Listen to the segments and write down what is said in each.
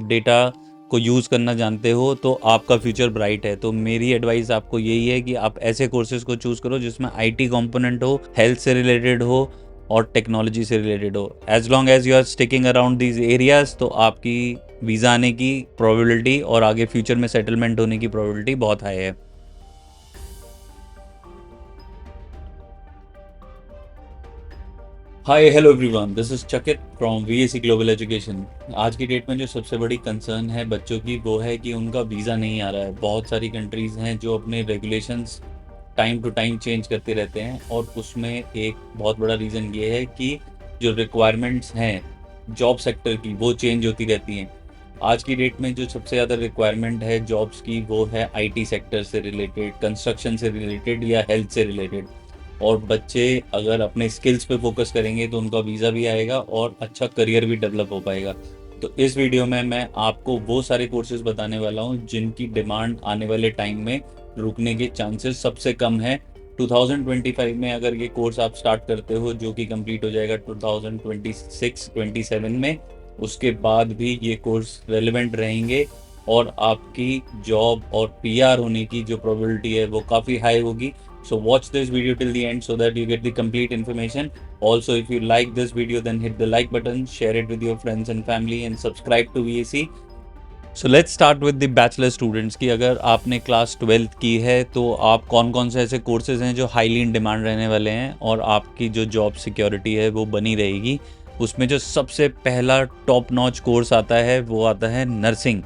Data को use करना जानते हो तो आपका फ्यूचर ब्राइट है। तो मेरी एडवाइस आपको यही है कि आप ऐसे कोर्सेज़ को चूज़ करो जिसमें आईटी कंपोनेंट हो, हेल्थ से रिलेटेड हो और टेक्नोलॉजी से रिलेटेड हो। As long as you are sticking around these areas तो आपकी वीज़ा आने की प्रोबेबिलिटी और आगे फ्यूचर में सेटलमेंट होने की प्रोबेबिलिटी बहुत हाई है। Hi hello everyone, this is चकित फ्रॉम वीएसी ग्लोबल एजुकेशन। आज की डेट में जो सबसे बड़ी कंसर्न है बच्चों की वो है कि उनका वीज़ा नहीं आ रहा है। बहुत सारी कंट्रीज़ हैं जो अपने regulations time to time change करते रहते हैं और उसमें एक बहुत बड़ा रीज़न ये है कि जो रिक्वायरमेंट्स हैं जॉब सेक्टर की वो चेंज होती रहती हैं। आज की डेट में जो सबसे ज़्यादा रिक्वायरमेंट है जॉब्स की वो है आईटी सेक्टर से रिलेटेड, कंस्ट्रक्शन से रिलेटेड या हेल्थ से रिलेटेड। और बच्चे अगर अपने स्किल्स पे फोकस करेंगे तो उनका वीज़ा भी आएगा और अच्छा करियर भी डेवलप हो पाएगा। तो इस वीडियो में मैं आपको वो सारे कोर्सेज बताने वाला हूँ जिनकी डिमांड आने वाले टाइम में रुकने के चांसेस सबसे कम है। 2025 में अगर ये कोर्स आप स्टार्ट करते हो जो कि कंप्लीट हो जाएगा 2026-27 में, उसके बाद भी ये कोर्स रेलेवेंट रहेंगे और आपकी जॉब और पीआर होने की जो प्रोबेबिलिटी है वो काफ़ी हाई होगी। So watch this video till the end so that you get the complete information. Also, if you like this video, then hit the like button, share it with your friends and family, and subscribe to VAC. So let's start with the bachelor students की अगर आपने class 12th की है तो आप कौन कौन से ऐसे कोर्सेज हैं जो हाईली इन डिमांड रहने वाले हैं और आपकी जो जॉब सिक्योरिटी है वो बनी रहेगी। उसमें जो सबसे पहला टॉप नॉच कोर्स आता है वो आता है नर्सिंग।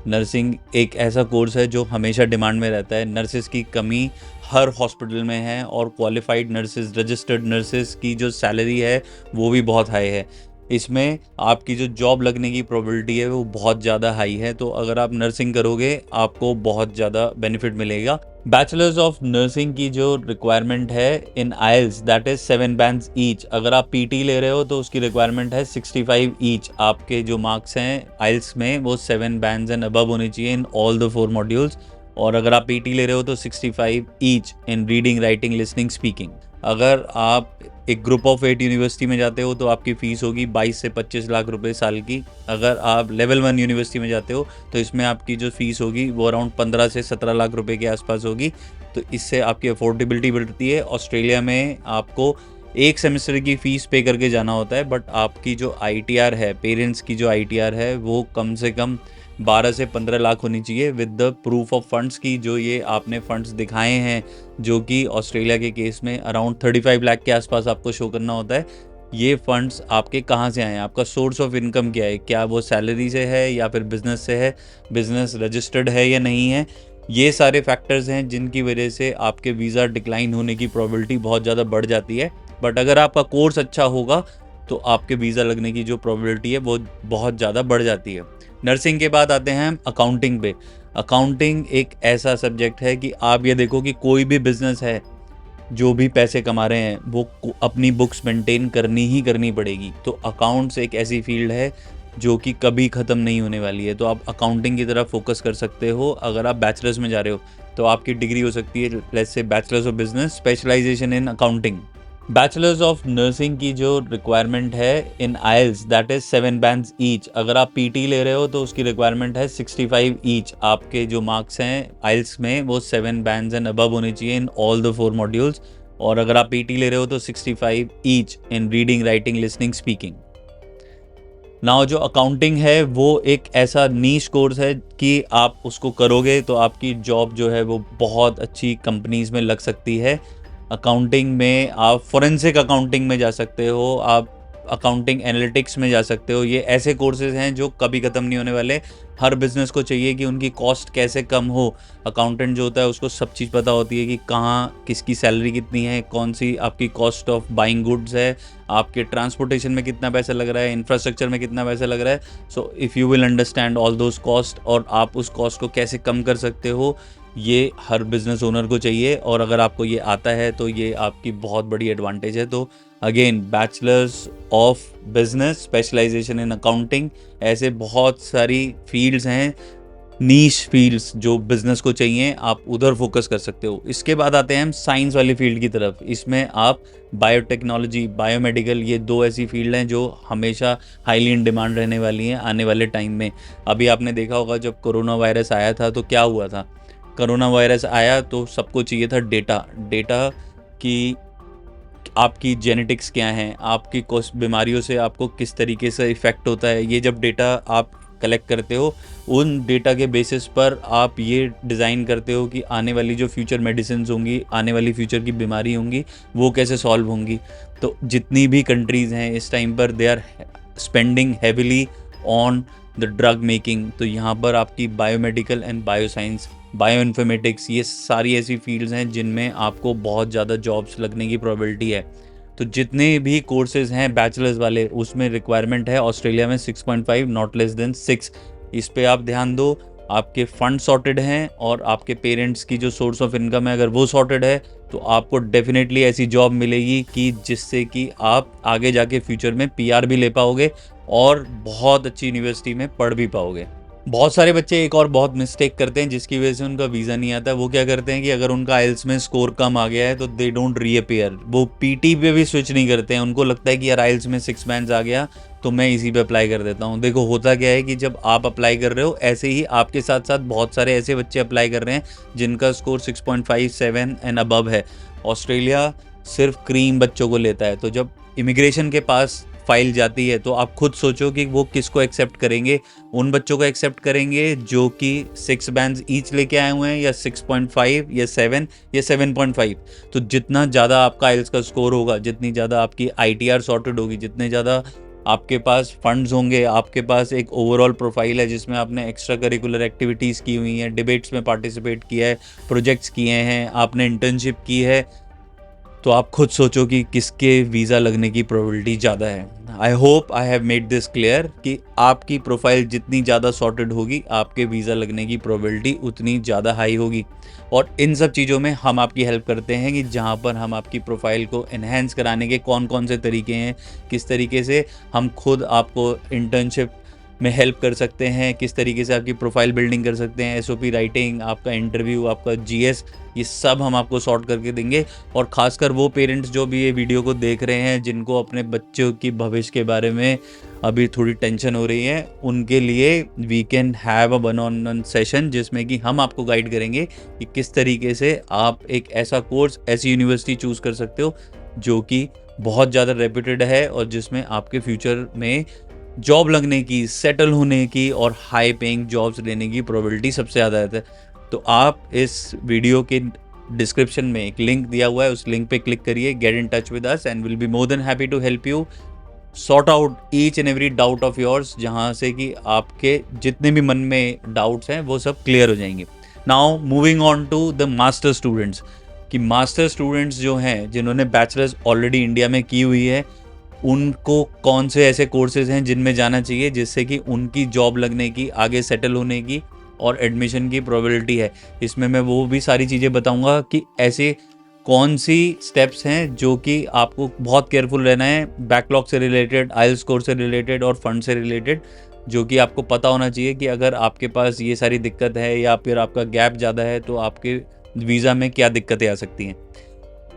नर्सिंग एक ऐसा कोर्स है जो हमेशा डिमांड में रहता है। नर्सेज़ की कमी हर हॉस्पिटल में है और क्वालिफाइड नर्सेज़, रजिस्टर्ड नर्सेज़ की जो सैलरी है वो भी बहुत हाई है। इसमें आपकी जो जॉब लगने की प्रोबेबिलिटी है वो बहुत ज़्यादा हाई है। तो अगर आप नर्सिंग करोगे आपको बहुत ज़्यादा बेनिफिट मिलेगा। बैचलर्स ऑफ नर्सिंग की जो रिक्वायरमेंट है in IELTS that is 7 bands each. अगर आप पीटी ले रहे हो तो उसकी रिक्वायरमेंट है 65 ईच। आपके जो मार्क्स हैं आइल्स में वो 7 बैंड्स एंड अबव होने चाहिए इन ऑल द 4 मॉड्यूल्स। और अगर आप पीटी ले रहे हो तो 65 each in reading, writing, listening, speaking. अगर आप एक ग्रुप ऑफ 8 यूनिवर्सिटी में जाते हो तो आपकी फ़ीस होगी 22 से 25 लाख रुपए साल की। अगर आप लेवल 1 यूनिवर्सिटी में जाते हो तो इसमें आपकी जो फ़ीस होगी वो अराउंड 15 से 17 लाख रुपए के आसपास होगी। तो इससे आपकी अफोर्डेबिलिटी बढ़ती है। ऑस्ट्रेलिया में आपको एक सेमेस्टर की फ़ीस पे करके जाना होता है, बट आपकी जो आईटीआर है, पेरेंट्स की जो आईटीआर है वो कम से कम 12 से 15 लाख होनी चाहिए with the proof of funds की जो ये आपने फंड्स दिखाए हैं, जो कि ऑस्ट्रेलिया के केस में अराउंड 35 लाख के आसपास आपको शो करना होता है। ये फंड्स आपके कहाँ से आए हैं, आपका सोर्स ऑफ इनकम क्या है, क्या वो सैलरी से है या फिर बिजनेस से है, बिजनेस रजिस्टर्ड है या नहीं है। ये सारे फैक्टर्स हैं जिनकी वजह से आपके वीज़ा डिक्लाइन होने की प्रोबेबिलिटी बहुत ज़्यादा बढ़ जाती है। बट अगर आपका कोर्स अच्छा होगा तो आपके वीज़ा लगने की जो प्रोबेबिलिटी है वो बहुत ज़्यादा बढ़ जाती है। नर्सिंग के बाद आते हैं हम अकाउंटिंग पे। अकाउंटिंग एक ऐसा सब्जेक्ट है कि आप ये देखो कि कोई भी बिजनेस है जो भी पैसे कमा रहे हैं वो अपनी बुक्स मेंटेन करनी ही करनी पड़ेगी। तो अकाउंट्स एक ऐसी फील्ड है जो कि कभी ख़त्म नहीं होने वाली है। तो आप अकाउंटिंग की तरफ फोकस कर सकते हो। अगर आप बैचलर्स में जा रहे हो तो आपकी डिग्री हो सकती है let's say bachelors of business, specialisation in accounting. Bachelors of nursing की जो रिक्वायरमेंट है in IELTS that is 7 bands each. अगर आप पीटी ले रहे हो तो उसकी रिक्वायरमेंट है 65 ईच। आपके जो मार्क्स हैं आइल्स में वो 7 बैंड्स एंड अबव होने चाहिए इन ऑल द 4 मॉड्यूल्स। और अगर आप पीटी ले रहे हो तो 65 each in reading, writing, listening, speaking. Now जो अकाउंटिंग है वो एक ऐसा नीश कोर्स है कि आप उसको करोगे तो आपकी जॉब जो है वो बहुत अच्छी कंपनीज में लग सकती है। अकाउंटिंग में आप फोरेंसिक अकाउंटिंग में जा सकते हो, आप अकाउंटिंग एनालिटिक्स में जा सकते हो। ये ऐसे कोर्सेज हैं जो कभी ख़त्म नहीं होने वाले। हर बिज़नेस को चाहिए कि उनकी कॉस्ट कैसे कम हो। अकाउंटेंट जो होता है उसको सब चीज़ पता होती है कि कहाँ किसकी सैलरी कितनी है, कौन सी आपकी कॉस्ट ऑफ बाइंग गुड्स है, आपके ट्रांसपोर्टेशन में कितना पैसा लग रहा है, इंफ्रास्ट्रक्चर में कितना पैसा लग रहा है। So if you will understand all those cost और आप उस कॉस्ट को कैसे कम कर सकते हो, ये हर बिज़नेस ओनर को चाहिए। और अगर आपको ये आता है तो ये आपकी बहुत बड़ी एडवांटेज है। तो again bachelors of business, specialisation in accounting, ऐसे बहुत सारी फील्ड्स हैं नीश फील्ड्स जो बिजनेस को चाहिए, आप उधर फोकस कर सकते हो। इसके बाद आते हैं हम साइंस वाली फील्ड की तरफ। इसमें आप बायोटेक्नोलॉजी, बायोमेडिकल, ये दो ऐसी फील्ड हैं जो हमेशा हाईली इन डिमांड रहने वाली हैं आने वाले टाइम में। अभी आपने देखा होगा जब कोरोना वायरस आया था तो क्या हुआ था। कोरोना वायरस आया तो सबको चाहिए था डेटा। डेटा की आपकी जेनेटिक्स क्या हैं, आपकी कौन बीमारियों से आपको किस तरीके से इफ़ेक्ट होता है, ये जब डेटा आप कलेक्ट करते हो, उन डेटा के बेसिस पर आप ये डिज़ाइन करते हो कि आने वाली जो फ्यूचर मेडिसिन्स होंगी, आने वाली फ्यूचर की बीमारी होंगी, वो कैसे सॉल्व होंगी। तो जितनी भी कंट्रीज़ हैं इस टाइम पर, they are spending heavily on the drug making. तो यहाँ पर आपकी biomedical and bioscience, bio informatics, ये सारी ऐसी फील्ड्स हैं जिनमें आपको बहुत ज़्यादा जॉब्स लगने की प्रोबेबिलिटी है। तो जितने भी कोर्सेज हैं बैचलर्स वाले, उसमें रिक्वायरमेंट है ऑस्ट्रेलिया में 6.5, नॉट लेस देन 6। इस पे आप ध्यान दो। आपके फंड सॉर्टेड हैं और आपके पेरेंट्स की जो सोर्स ऑफ इनकम है अगर वो सॉर्टेड है, तो आपको डेफिनेटली ऐसी जॉब मिलेगी कि जिससे कि आप आगे जाके फ्यूचर में पीआर भी ले पाओगे और बहुत अच्छी यूनिवर्सिटी में पढ़ भी पाओगे। बहुत सारे बच्चे एक और बहुत मिस्टेक करते हैं जिसकी वजह से उनका वीज़ा नहीं आता। वो क्या करते हैं कि अगर उनका आइल्स में स्कोर कम आ गया है तो दे डोंट रीअपीयर, वो पीटी पे भी स्विच नहीं करते हैं। उनको लगता है कि यार आइल्स में 6 बैंड्स आ गया तो मैं इसी पे अप्लाई कर देता हूँ। देखो होता क्या है कि जब आप अप्लाई कर रहे हो, ऐसे ही आपके साथ साथ बहुत सारे ऐसे बच्चे अप्लाई कर रहे हैं जिनका स्कोर 6.5, 7 एंड अबव है। ऑस्ट्रेलिया सिर्फ क्रीम बच्चों को लेता है। तो जब इमिग्रेशन के पास फाइल जाती है तो आप खुद सोचो कि वो किसको एक्सेप्ट करेंगे। उन बच्चों को एक्सेप्ट करेंगे जो कि 6 बैंड्स ईच लेके आए हुए हैं, या 6.5 या 7 या 7.5। तो जितना ज़्यादा आपका आइल्स का स्कोर होगा, जितनी ज़्यादा आपकी आईटीआर सॉर्टेड होगी, जितने ज़्यादा आपके पास फंड्स होंगे, आपके पास एक ओवरऑल प्रोफाइल है जिसमें आपने एक्स्ट्रा करिकुलर एक्टिविटीज़ की हुई हैं, डिबेट्स में पार्टिसिपेट किया है, प्रोजेक्ट्स किए हैं, आपने इंटर्नशिप की है, तो आप खुद सोचो कि किसके वीज़ा लगने की प्रोबेबिलिटी ज़्यादा है। I hope I have made this clear कि आपकी प्रोफाइल जितनी ज़्यादा सॉर्टेड होगी, आपके वीज़ा लगने की प्रोबेबिलिटी उतनी ज़्यादा हाई होगी। और इन सब चीज़ों में हम आपकी हेल्प करते हैं कि जहाँ पर हम आपकी प्रोफाइल को एनहेंस कराने के कौन कौन से तरीके हैं, किस तरीके से हम खुद आपको इंटर्नशिप में हेल्प कर सकते हैं, किस तरीके से आपकी प्रोफाइल बिल्डिंग कर सकते हैं, एसओपी राइटिंग, आपका इंटरव्यू, आपका जीएस, ये सब हम आपको सॉर्ट करके देंगे। और ख़ासकर वो पेरेंट्स जो भी ये वीडियो को देख रहे हैं, जिनको अपने बच्चों की भविष्य के बारे में अभी थोड़ी टेंशन हो रही है, उनके लिए we can have a one on one session जिसमें कि हम आपको गाइड करेंगे कि किस तरीके से आप एक ऐसा कोर्स, ऐसी यूनिवर्सिटी चूज़ कर सकते हो जो कि बहुत ज़्यादा रेप्यूटेड है और जिसमें आपके फ्यूचर में जॉब लगने की, सेटल होने की और हाई पेइंग जॉब्स लेने की प्रोबेबिलिटी सबसे ज़्यादा है। तो आप इस वीडियो के डिस्क्रिप्शन में एक लिंक दिया हुआ है, उस लिंक पे क्लिक करिए, get in touch with us and will be more than happy to help you sort out each and every doubt of yours, जहाँ से कि आपके जितने भी मन में डाउट्स हैं वो सब क्लियर हो जाएंगे। Now moving on to the master students, कि मास्टर स्टूडेंट्स जो हैं जिन्होंने बैचलर्स ऑलरेडी इंडिया में की हुई है, उनको कौन से ऐसे कोर्सेज हैं जिनमें जाना चाहिए जिससे कि उनकी जॉब लगने की, आगे सेटल होने की और एडमिशन की प्रोबेबिलिटी है। इसमें मैं वो भी सारी चीज़ें बताऊंगा कि ऐसे कौन सी स्टेप्स हैं जो कि आपको बहुत केयरफुल रहना है, बैकलॉग से रिलेटेड, आइल्स स्कोर से रिलेटेड और फंड से रिलेटेड, जो कि आपको पता होना चाहिए कि अगर आपके पास ये सारी दिक्कत है या फिर आपका गैप ज़्यादा है तो आपके वीज़ा में क्या दिक्कतें आ सकती हैं।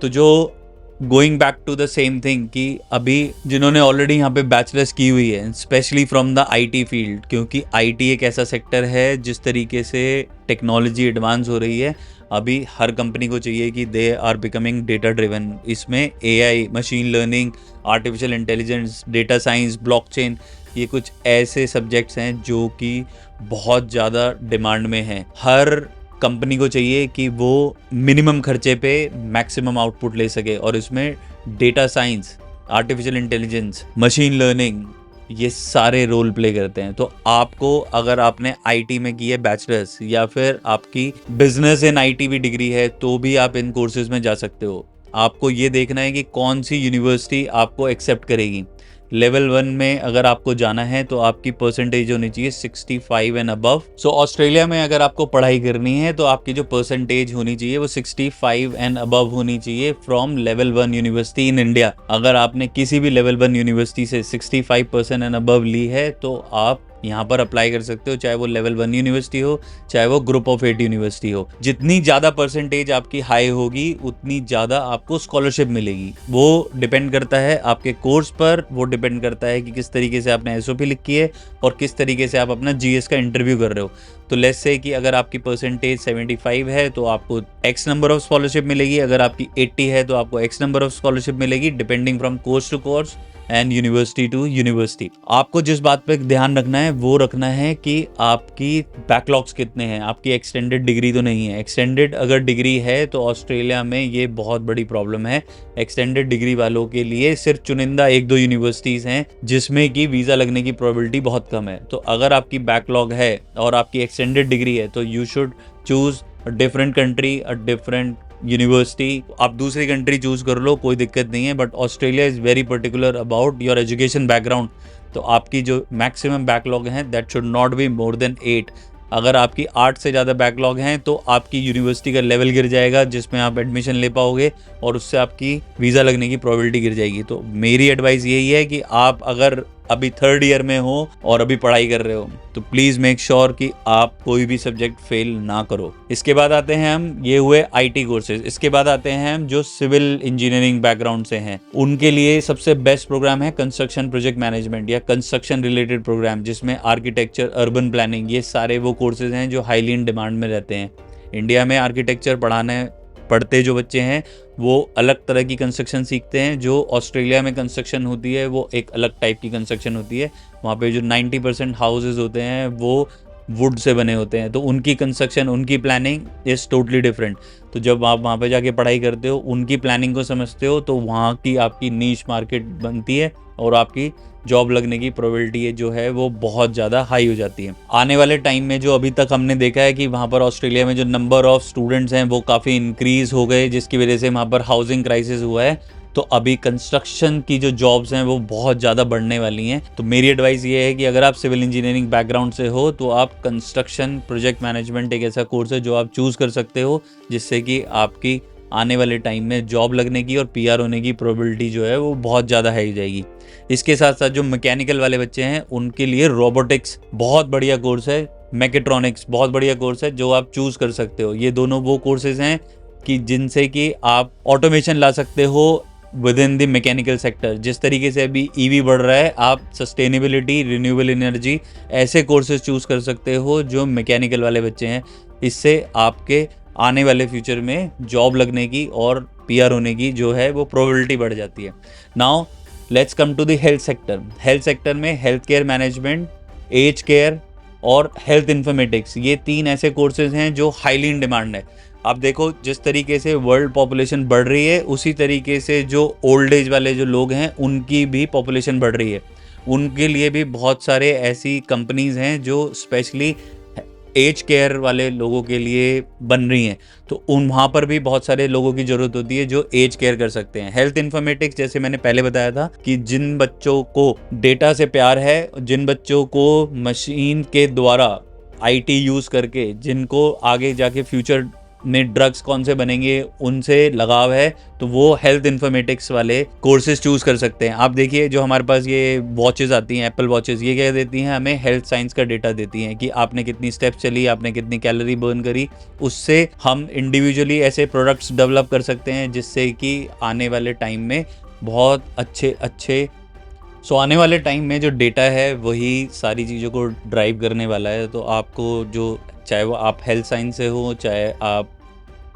तो जो going back to the same thing कि अभी जिन्होंने ऑलरेडी यहाँ पे बैचलर्स की हुई है, specially from the IT field, क्योंकि आईटी एक ऐसा सेक्टर है जिस तरीके से टेक्नोलॉजी एडवांस हो रही है, अभी हर कंपनी को चाहिए कि they are becoming data driven. इसमें AI, machine learning, artificial intelligence, data science, blockchain, ये कुछ ऐसे सब्जेक्ट्स हैं जो कि बहुत ज़्यादा डिमांड में हैं। हर कंपनी को चाहिए कि वो मिनिमम खर्चे पे मैक्सिमम आउटपुट ले सके, और इसमें data science, artificial intelligence, machine learning, ये सारे रोल प्ले करते हैं। तो आपको, अगर आपने आईटी में की है बैचलर्स या फिर आपकी बिजनेस इन आईटी भी डिग्री है, तो भी आप इन कोर्सेज में जा सकते हो। आपको ये देखना है कि कौन सी यूनिवर्सिटी आपको एक्सेप्ट करेगी। लेवल 1 में अगर आपको जाना है तो आपकी परसेंटेज होनी चाहिए 65 एंड अबव। सो ऑस्ट्रेलिया में अगर आपको पढ़ाई करनी है तो आपकी जो परसेंटेज होनी चाहिए वो 65 एंड अबव होनी चाहिए from level 1 university in India. अगर आपने किसी भी लेवल 1 यूनिवर्सिटी से 65% एंड अबव ली है तो आप यहाँ पर अप्लाई कर सकते हो, चाहे वो लेवल 1 यूनिवर्सिटी हो, चाहे वो ग्रुप ऑफ 8 यूनिवर्सिटी हो। जितनी ज़्यादा परसेंटेज आपकी हाई होगी उतनी ज़्यादा आपको स्कॉलरशिप मिलेगी। वो डिपेंड करता है आपके कोर्स पर, वो डिपेंड करता है कि किस तरीके से आपने एसओपी लिखी है और किस तरीके से आप अपना जीएस का इंटरव्यू कर रहे हो। तो लेट्स से कि अगर आपकी परसेंटेज 75 है तो आपको एक्स नंबर ऑफ स्कॉलरशिप मिलेगी, अगर आपकी 80 है तो आपको एक्स नंबर ऑफ स्कॉलरशिप मिलेगी, depending from course to course and university to university. आपको जिस बात पे ध्यान रखना है वो रखना है कि आपकी बैकलॉग्स कितने हैं, आपकी एक्सटेंडेड डिग्री तो नहीं है। एक्सटेंडेड अगर डिग्री है तो ऑस्ट्रेलिया में ये बहुत बड़ी प्रॉब्लम है। एक्सटेंडेड डिग्री वालों के लिए सिर्फ चुनिंदा 1-2 यूनिवर्सिटीज़ हैं जिसमें कि वीज़ा लगने की प्रोबेबिलिटी बहुत कम है। तो अगर आपकी बैकलॉग है और आपकी एक्सटेंडेड डिग्री है तो you should choose a different country, a different university. आप दूसरी कंट्री चूज कर लो, कोई दिक्कत नहीं है, but Australia is very particular about your education background. तो आपकी जो मैक्सिमम बैकलॉग हैं that should not be more then 8। अगर आपकी 8 से ज़्यादा बैकलॉग हैं तो आपकी यूनिवर्सिटी का लेवल गिर जाएगा जिसमें आप एडमिशन ले पाओगे और उससे आपकी वीज़ा लगने की प्रोबेबिलिटी गिर जाएगी। तो मेरी एडवाइस यही है कि आप अगर अभी 3rd ईयर में हो और अभी पढ़ाई कर रहे हो तो प्लीज़ मेक श्योर कि आप कोई भी सब्जेक्ट फेल ना करो। इसके बाद आते हैं हम, ये हुए आईटी कोर्सेज। इसके बाद आते हैं हम जो सिविल इंजीनियरिंग बैकग्राउंड से हैं, उनके लिए सबसे बेस्ट प्रोग्राम है कंस्ट्रक्शन प्रोजेक्ट मैनेजमेंट या कंस्ट्रक्शन रिलेटेड प्रोग्राम, जिसमें आर्किटेक्चर, अर्बन प्लानिंग, ये सारे वो कोर्सेज हैं जो हाईली इन डिमांड में रहते हैं। इंडिया में आर्किटेक्चर पढ़ते जो बच्चे हैं वो अलग तरह की कंस्ट्रक्शन सीखते हैं। जो ऑस्ट्रेलिया में कंस्ट्रक्शन होती है वो एक अलग टाइप की कंस्ट्रक्शन होती है। वहाँ पे जो 90% हाउसेज होते हैं वो वुड से बने होते हैं, तो उनकी कंस्ट्रक्शन, उनकी प्लानिंग इज़ टोटली डिफरेंट। तो जब आप वहाँ पे जाके पढ़ाई करते हो, उनकी प्लानिंग को समझते हो, तो वहाँ की आपकी नीश मार्केट बनती है और आपकी जॉब लगने की प्रोबेबिलिटी जो है वो बहुत ज़्यादा हाई हो जाती है। आने वाले टाइम में जो अभी तक हमने देखा है कि वहाँ पर ऑस्ट्रेलिया में जो नंबर ऑफ़ स्टूडेंट्स हैं वो काफ़ी इंक्रीज़ हो गए, जिसकी वजह से वहाँ पर हाउसिंग क्राइसिस हुआ है। तो अभी कंस्ट्रक्शन की जो जॉब्स हैं वो बहुत ज़्यादा बढ़ने वाली हैं। तो मेरी एडवाइस ये है कि अगर आप सिविल इंजीनियरिंग बैकग्राउंड से हो तो आप कंस्ट्रक्शन प्रोजेक्ट मैनेजमेंट एक ऐसा कोर्स है जो आप चूज़ कर सकते हो, जिससे कि आपकी आने वाले टाइम में जॉब लगने की और पीआर होने की प्रोबेबिलिटी जो है वो बहुत ज़्यादा हाई जाएगी। इसके साथ साथ जो मैकेनिकल वाले बच्चे हैं उनके लिए रोबोटिक्स बहुत बढ़िया कोर्स है, मैकेट्रॉनिक्स बहुत बढ़िया कोर्स है जो आप चूज़ कर सकते हो। ये दोनों वो कोर्सेज हैं कि जिनसे कि आप ऑटोमेशन ला सकते हो with in the mechanical sector. जिस तरीके से अभी ईवी बढ़ रहा है, आप सस्टेनेबिलिटी, रिन्यूएबल एनर्जी, ऐसे कोर्सेज चूज़ कर सकते हो जो मैकेनिकल वाले बच्चे हैं। इससे आपके आने वाले फ्यूचर में जॉब लगने की और पीआर होने की जो है वो प्रोबेबिलिटी बढ़ जाती है। Now let's come to the health sector. Health sector में health care management, age care और हेल्थ इन्फॉर्मेटिक्स, ये 3 ऐसे कोर्सेज हैं जो हाईली इन डिमांड है। आप देखो जिस तरीके से वर्ल्ड पॉपुलेशन बढ़ रही है उसी तरीके से जो ओल्ड एज वाले जो लोग हैं उनकी भी पॉपुलेशन बढ़ रही है। उनके लिए भी बहुत सारे ऐसी कंपनीज हैं जो स्पेशली एज केयर वाले लोगों के लिए बन रही हैं। तो वहाँ पर भी बहुत सारे लोगों की ज़रूरत होती है जो एज केयर कर सकते हैं। हेल्थ इन्फॉर्मेटिक्स, जैसे मैंने पहले बताया था कि जिन बच्चों को डेटा से प्यार है, जिन बच्चों को मशीन के द्वारा आईटी यूज़ करके, जिनको आगे जाके फ्यूचर में ड्रग्स कौन से बनेंगे उनसे लगाव है, तो वो हेल्थ इन्फॉर्मेटिक्स वाले कोर्सेज चूज़ कर सकते हैं। आप देखिए जो हमारे पास ये वॉचेज़ आती हैं, एप्पल वॉचेज़, ये क्या देती हैं, हमें हेल्थ साइंस का डेटा देती हैं कि आपने कितनी स्टेप्स चली, आपने कितनी कैलोरी बर्न करी। उससे हम इंडिविजुअली ऐसे प्रोडक्ट्स डेवलप कर सकते हैं जिससे कि आने वाले टाइम में बहुत अच्छे आने वाले टाइम में जो डेटा है वही सारी चीज़ों को ड्राइव करने वाला है। तो आपको जो, चाहे वो आप हेल्थ साइंस से हो, चाहे आप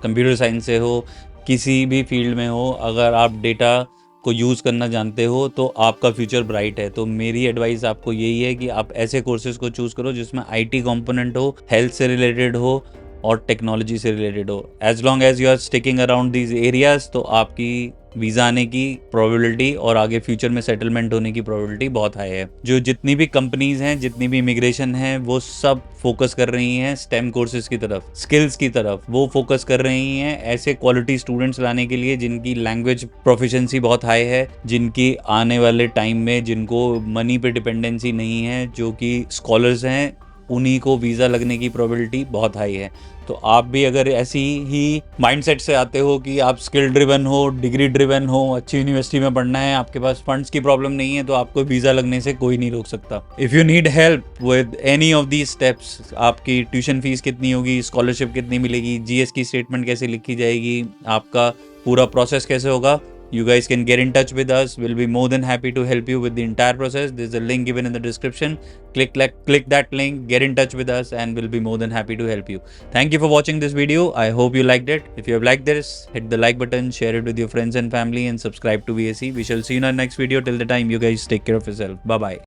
कंप्यूटर साइंस से हो, किसी भी फील्ड में हो, अगर आप डेटा को यूज़ करना जानते हो तो आपका फ्यूचर ब्राइट है। तो मेरी एडवाइस आपको यही है कि आप ऐसे कोर्सेज को चूज़ करो जिसमें आईटी कंपोनेंट हो, हेल्थ से रिलेटेड हो और टेक्नोलॉजी से रिलेटेड हो। As long as you are sticking around these areas तो आपकी वीज़ा आने की प्रोबेबिलिटी और आगे फ्यूचर में सेटलमेंट होने की प्रोबेबिलिटी बहुत हाई है। जो जितनी भी कंपनीज हैं, जितनी भी इमिग्रेशन है, वो सब फोकस कर रही हैं स्टेम कोर्सेज की तरफ, स्किल्स की तरफ। वो फोकस कर रही हैं ऐसे क्वालिटी स्टूडेंट्स लाने के लिए जिनकी लैंग्वेज प्रोफिशिएंसी बहुत हाई है, जिनकी आने वाले टाइम में, जिनको मनी पे डिपेंडेंसी नहीं है, जो कि स्कॉलर्स हैं उन्हीं को वीज़ा लगने की प्रोबेबिलिटी बहुत हाई है। तो आप भी अगर ऐसी ही माइंडसेट से आते हो कि आप स्किल ड्रिवन हो, डिग्री ड्रिवन हो, अच्छी यूनिवर्सिटी में पढ़ना है, आपके पास फंड्स की प्रॉब्लम नहीं है, तो आपको वीज़ा लगने से कोई नहीं रोक सकता। If you need help with any of these steps, आपकी ट्यूशन फीस कितनी होगी, स्कॉलरशिप कितनी मिलेगी, जीएस की स्टेटमेंट कैसे लिखी जाएगी, आपका पूरा प्रोसेस कैसे होगा, you guys can get in touch with us. We'll be more than happy to help you with the entire process. There's a link given in the description. Click that link, get in touch with us, and we'll be more than happy to help you. Thank you for watching this video. I hope you liked it. If you have liked this, hit the like button, share it with your friends and family, and subscribe to VSE. We shall see you in our next video. Till the time, you guys take care of yourself. Bye bye.